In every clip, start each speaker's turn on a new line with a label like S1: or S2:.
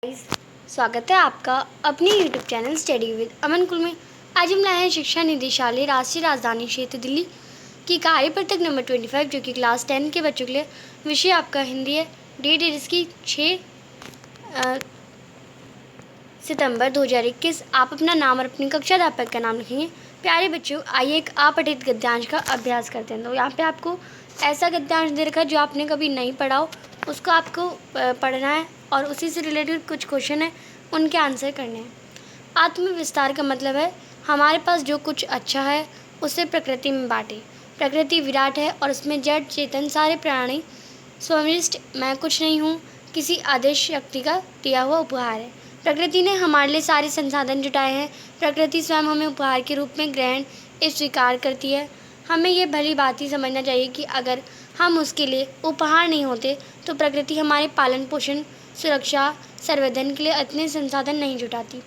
S1: Guys, स्वागत है आपका अपने यूट्यूब चैनल स्टडी विद अमन कुल में। आज हम लाए हैं शिक्षा निदेशालय राष्ट्रीय राजधानी क्षेत्र दिल्ली की कार्यपत्रक नंबर 25 जो कि क्लास 10 के बच्चों के लिए। विषय आपका हिंदी है। डेट है इसकी 6 सितंबर 2021। आप अपना नाम और अपनी कक्षा अध्यापक का नाम लिखेंगे। प्यारे बच्चों, आइए एक अपठित गद्यांश का अभ्यास करते हैं। तो यहाँ पे आपको ऐसा गद्यांश दे रखा है जो आपने कभी नहीं पढ़ा हो, उसको आपको पढ़ना है और उसी से रिलेटेड कुछ क्वेश्चन है, उनके आंसर करने हैं। आत्मविस्तार का मतलब है हमारे पास जो कुछ अच्छा है उसे प्रकृति में बांटे। प्रकृति विराट है और उसमें जड़ चेतन सारे प्राणी स्वनिष्ठ मैं कुछ नहीं हूँ किसी आदेश शक्ति का दिया हुआ उपहार है। प्रकृति ने हमारे लिए सारे संसाधन जुटाए हैं। प्रकृति स्वयं हमें उपहार के रूप में ग्रहण एवं स्वीकार करती है। हमें ये भली बात ही समझना चाहिए कि अगर हम उसके लिए उपहार नहीं होते तो प्रकृति हमारे पालन पोषण सुरक्षा संवर्धन के लिए इतने संसाधन नहीं जुटाती।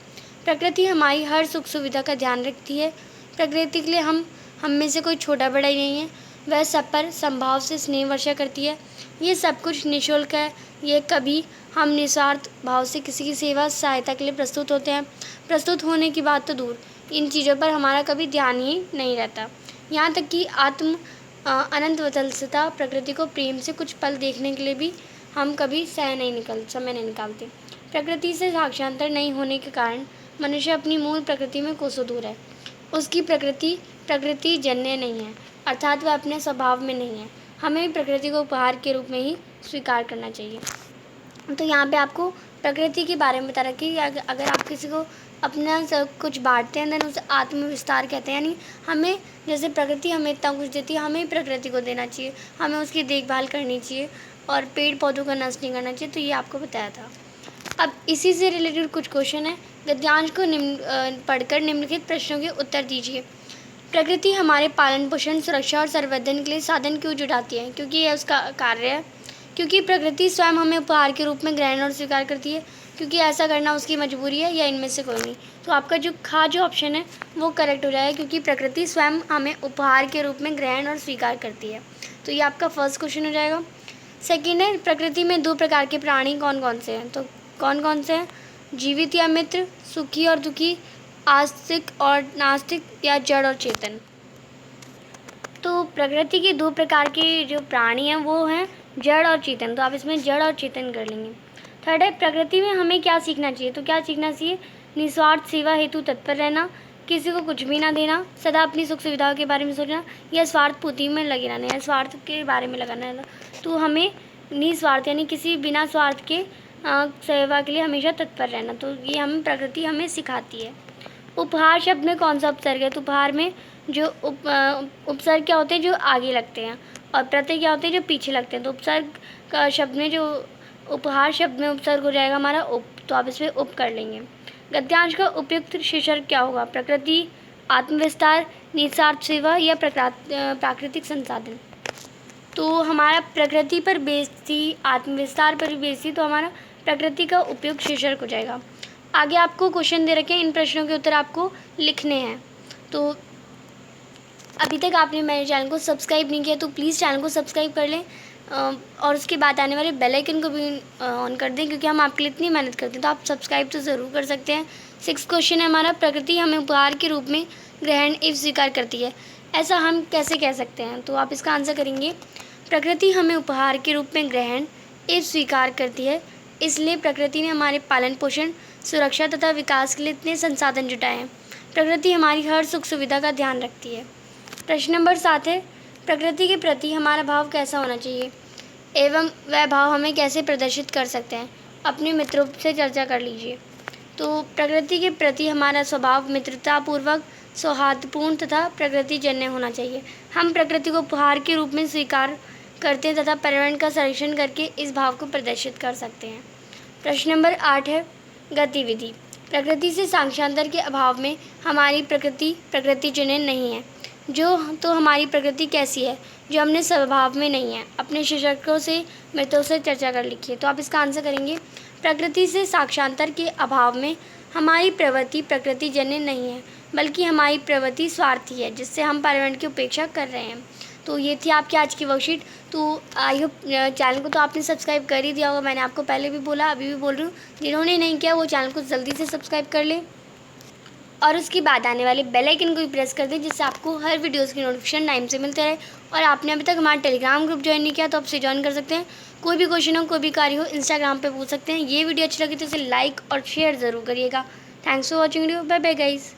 S1: प्रकृति हमारी हर सुख सुविधा का ध्यान रखती है। प्रकृति के लिए हम में से कोई छोटा बड़ा ही नहीं है। वह सब पर संभाव से स्नेह वर्षा करती है। ये सब कुछ निःशुल्क है। ये कभी हम निस्वार्थ भाव से किसी की सेवा सहायता के लिए प्रस्तुत होते हैं। प्रस्तुत होने की बात तो दूर, इन चीज़ों पर हमारा कभी ध्यान ही नहीं रहता। यहाँ तक कि अनंत वत्सलता प्रकृति को प्रेम से कुछ पल देखने के लिए भी हम कभी समय नहीं निकालते। प्रकृति से साक्षांतर नहीं होने के कारण मनुष्य अपनी मूल प्रकृति में कोसों दूर है। उसकी प्रकृति जन्य नहीं है, अर्थात वह अपने स्वभाव में नहीं है। हमें भी प्रकृति को उपहार के रूप में ही स्वीकार करना चाहिए। तो यहाँ पे आपको प्रकृति के बारे में बता रहा कि अगर आप किसी को अपना सब कुछ बांटते हैं देन उसे आत्मविस्तार कहते हैं। यानी हमें जैसे प्रकृति हमें इतना कुछ देती है, हमें प्रकृति को देना चाहिए, हमें उसकी देखभाल करनी चाहिए और पेड़ पौधों का नष्ट नहीं करना चाहिए। तो ये आपको बताया था। अब इसी से रिलेटेड कुछ क्वेश्चन है। गद्यांश को पढ़कर निम्नलिखित प्रश्नों के उत्तर दीजिए। प्रकृति हमारे पालन पोषण सुरक्षा और संवर्धन के लिए साधन क्यों जुटाती है? क्योंकि यह उसका कार्य है। क्योंकि प्रकृति स्वयं हमें उपहार के रूप में ग्रहण और स्वीकार करती है। क्योंकि ऐसा करना उसकी मजबूरी है, या इनमें से कोई नहीं। तो आपका जो ऑप्शन है वो करेक्ट हो जाएगा, क्योंकि प्रकृति स्वयं हमें उपहार के रूप में ग्रहण और स्वीकार करती है। तो ये आपका फर्स्ट क्वेश्चन हो जाएगा। सेकेंड है, प्रकृति में दो प्रकार के प्राणी कौन कौन से हैं? तो कौन कौन से हैं? जीवित या मित्र, सुखी और दुखी, आस्तिक और नास्तिक, या जड़ और चेतन। तो प्रकृति के दो प्रकार के जो प्राणी हैं वो हैं जड़ और चेतन। तो आप इसमें जड़ और चेतन कर लेंगे। थर्ड है, प्रकृति में हमें क्या सीखना चाहिए? तो क्या सीखना चाहिए? निस्वार्थ सेवा हेतु तत्पर रहना, किसी को कुछ भी ना देना, सदा अपनी सुख सुविधाओं के बारे में सोचना, या स्वार्थ पूर्ति में लगे रहना, या स्वार्थ के बारे में लगाना है। तो हमें निस्वार्थ यानी किसी बिना स्वार्थ के सेवा के लिए हमेशा तत्पर रहना। तो ये हमें प्रकृति हमें सिखाती है। उपहार शब्द में कौन सा उपसर्ग है? तो उपहार में जो उपसर्ग क्या होते हैं? जो आगे लगते हैं, और प्रत्यय क्या होते हैं? जो पीछे लगते हैं। तो उपसर्ग का शब्द में जो उपहार शब्द में उपसर्ग हो जाएगा हमारा उप। तो आप इसमें उप कर लेंगे। गद्यांश का उपयुक्त शीर्षक क्या होगा? प्रकृति, आत्मविस्तार, निस्वार्थ सेवा, या प्राकृतिक संसाधन। तो हमारा प्रकृति पर बेस्ड, आत्मविस्तार पर बेस्ड, तो हमारा प्रकृति का उपयुक्त शीर्षक हो जाएगा। आगे आपको क्वेश्चन दे रखे हैं, इन प्रश्नों के उत्तर आपको लिखने हैं। तो अभी तक आपने मेरे चैनल को सब्सक्राइब नहीं किया तो प्लीज़ चैनल को सब्सक्राइब कर लें, और उसके बाद आने वाले बेल आइकन को भी ऑन कर दें, क्योंकि हम आपके लिए इतनी मेहनत करते हैं। तो आप सब्सक्राइब तो ज़रूर कर सकते हैं। 6 क्वेश्चन है हमारा, प्रकृति हमें उपहार के रूप में ग्रहण एवं स्वीकार करती है, ऐसा हम कैसे कह सकते हैं? तो आप इसका आंसर करेंगे, प्रकृति हमें उपहार के रूप में ग्रहण एवं स्वीकार करती है, इसलिए प्रकृति ने हमारे पालन पोषण सुरक्षा तथा विकास के लिए इतने संसाधन जुटाए हैं। प्रकृति हमारी हर सुख सुविधा का ध्यान रखती है। प्रश्न नंबर 7 है, प्रकृति के प्रति हमारा भाव कैसा होना चाहिए एवं वह भाव हमें कैसे प्रदर्शित कर सकते हैं? अपने मित्रों से चर्चा कर लीजिए। तो प्रकृति के प्रति हमारा स्वभाव मित्रतापूर्वक, सौहार्दपूर्ण तथा प्रकृतिजन्य होना चाहिए। हम प्रकृति को उपहार के रूप में स्वीकार करते हैं तथा पर्यावरण का संरक्षण करके इस भाव को प्रदर्शित कर सकते हैं। प्रश्न नंबर 8 है, गतिविधि। प्रकृति से साक्षांतर के अभाव में हमारी प्रकृति प्रकृतिजन्य नहीं है। तो हमारी प्रकृति कैसी है जो हमने स्वभाव में नहीं है? अपने शिक्षकों से मित्रों से चर्चा कर लिखिए। तो आप इसका आंसर करेंगे, प्रकृति से साक्षांतर के अभाव में हमारी प्रवृत्ति प्रकृतिजन्य नहीं है, बल्कि हमारी प्रवृत्ति स्वार्थी है, जिससे हम पर्यावरण की उपेक्षा कर रहे हैं। तो ये थी आपकी आज की वर्कशीट। तो आई होप चैनल को तो आपने सब्सक्राइब कर ही दिया होगा, मैंने आपको पहले भी बोला, अभी भी बोल रही हूँ, जिन्होंने नहीं किया वो चैनल को जल्दी से सब्सक्राइब कर ले और उसके बाद आने वाले बेल आइकन को भी प्रेस कर दें, जिससे आपको हर वीडियोस की नोटिफिकेशन टाइम से मिलते रहे। और आपने अभी तक हमारा टेलीग्राम ग्रुप ज्वाइन नहीं किया तो आपसे ज्वाइन कर सकते हैं। कोई भी क्वेश्चन हो, कोई भी कार्य हो, इंस्टाग्राम पे पूछ सकते हैं। ये वीडियो अच्छी लगी तो इसे लाइक और शेयर ज़रूर करिएगा। Thanks for watching video. Bye bye guys.